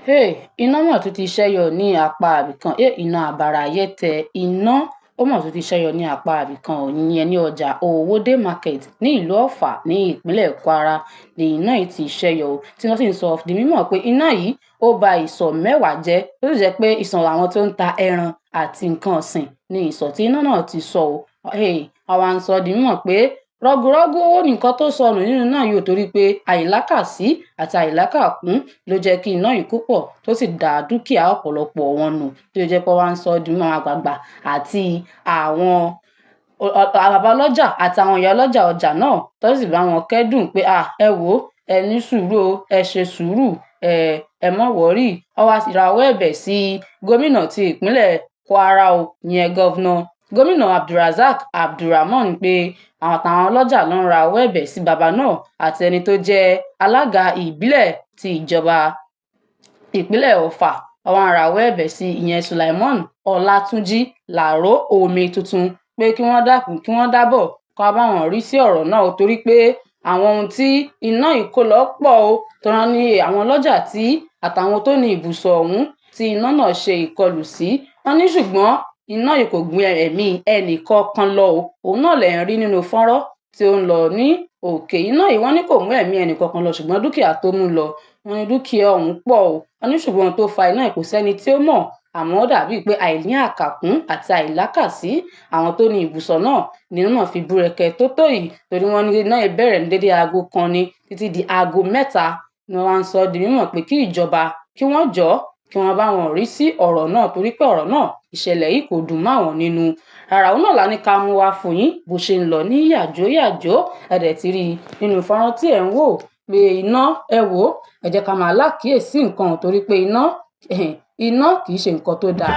Iná mọ̀ tún ti ṣẹ́yọ ní apá ibìkan. Iná àbàráyẹ́tẹ̀ iná ó mọ̀ tún ti ṣẹ́yọ ní apá ibìkan ìyẹn ní ọjà Owode market ní ìlú Offa ní ìpínlẹ̀ Kwara ní iná yìí ti ṣẹ́yọ tí wọ́n sì ń sọ di mímọ̀ pé iná yìí ó ba ìsọ̀ mẹ́wàá jẹ́ ó sì jẹ́ pé ìsọ̀ àwọn tó ń ta ẹran àti nǹkan ọ̀sìn ní ìsọ̀ tí iná náà ti sọ o. Àwa ń sọ di mímọ̀ pé rọgùrọgù owó ní nǹkan tó sọnù nínú náà yóò torí pé àìlákàsí àti àìlákàkún ló jẹ́ kí iná yìí púpọ̀ tó sì dá dúkìá ọ̀pọ̀lọpọ̀ wọn nù tó jẹ́ pé wọ́n ń sọ di mímọ̀ àgbààgbà àti àwọn bàbá ọlọ́jà àti àwọn ìyá ọlọ́jà ọjà náà tó sì bá wọn kẹ́dùn pé ẹ wò ẹ ní sùúrù o ẹ ṣe sùúrù ẹ mọ̀ wọ́rì ó wá rawọ́ ẹ̀bẹ̀ sí gómìnà ti ìpínlẹ̀ Kwara o ìyẹn gómìnà Abdulrazak Abdulrahman pé àwọn àtàwọn ọlọ́jà ló ń rawọ́ ẹ̀bẹ̀ sí bàbá náà àti ẹni tó jẹ́ alága ìbílẹ̀ ti ìjọba ìpínlẹ̀ Offa àwọn rawọ́ ẹ̀bẹ̀ sí ìyẹn Sulaiman Ọlátúnjí Làró Omi Tuntun pé kí wọ́n dákun kí wọ́n dábọ̀ kó bá wọn rí sí ọ̀rọ̀ náà torí pé àwọn ohun tí iná ìkólọ pọ̀ o tó rán ní àwọn ọlọ́jà tí àtàwọn tó ní ibùsọ̀ ọ̀hún tí iná náà ṣe ìkọlù sí wọn ní ṣùgbọ́n iná yìí kò gbé ẹ̀mí ẹnì kọ̀ọ̀kan lọ o òun náà lẹ̀ ń rí nínú fọ́nrán tí ó ń lọ ní òkè iná yìí wọ́n ní kò mú ẹ̀mí ẹnì kọ̀ọ̀kan lọ ṣùgbọ́n dúkìá tó mú lọ wọ́n ní dúkìá ọ̀hún pọ̀ o wọ́n ní ṣùgbọ́n tó fa iná yìí kò sẹ́ni tí ó mọ̀ àmọ́ ó dàbí pé àìní àkàkún àti àìlákàsí àwọn tó ní ibùsọ̀ náà nínú náà fi búrẹ́kẹ́ tó yìí torí wọ́n ní iná yìí bẹ̀rẹ̀ ní dédé aago kan ní títí di aago 3 ni wọ́n ń sọ di mímọ̀ pé kí ìjọba kí wọ́n jọ̀ọ́ kí wọ́n bá wọn rí sí ọ̀rọ̀ náà torí pé ọ̀rọ̀ náà ìṣẹ̀lẹ̀ yìí kò dùn mọ́ àwọn nínú rárá òun náà la ní ká mú wá fún yín bó ṣe ń lọ ní yàjó ẹ̀dẹ̀ ti rí nínú fọ́nrán tí ẹ̀ ń wò pé iná ẹ wò ẹ jẹ́ ká máa lákìíyèsí nǹkan torí pé iná kì í ṣe nǹkan tó dáa.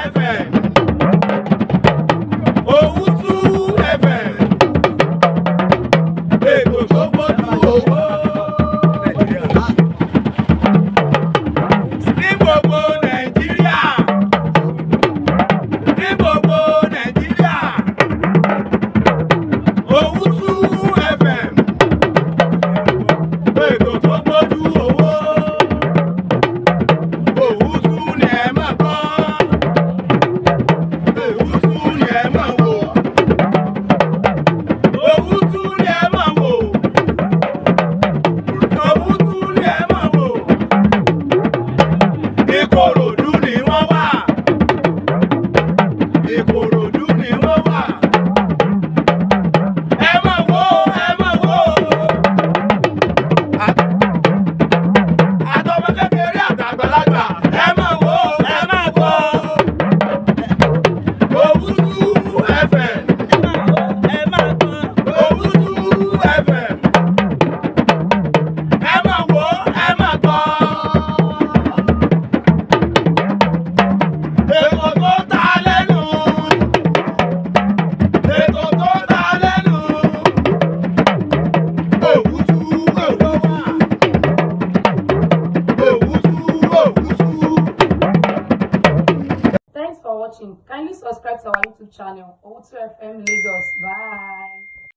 Thanks for watching. Kindly subscribe to our YouTube channel, Oja Owode FM Lagos. Bye.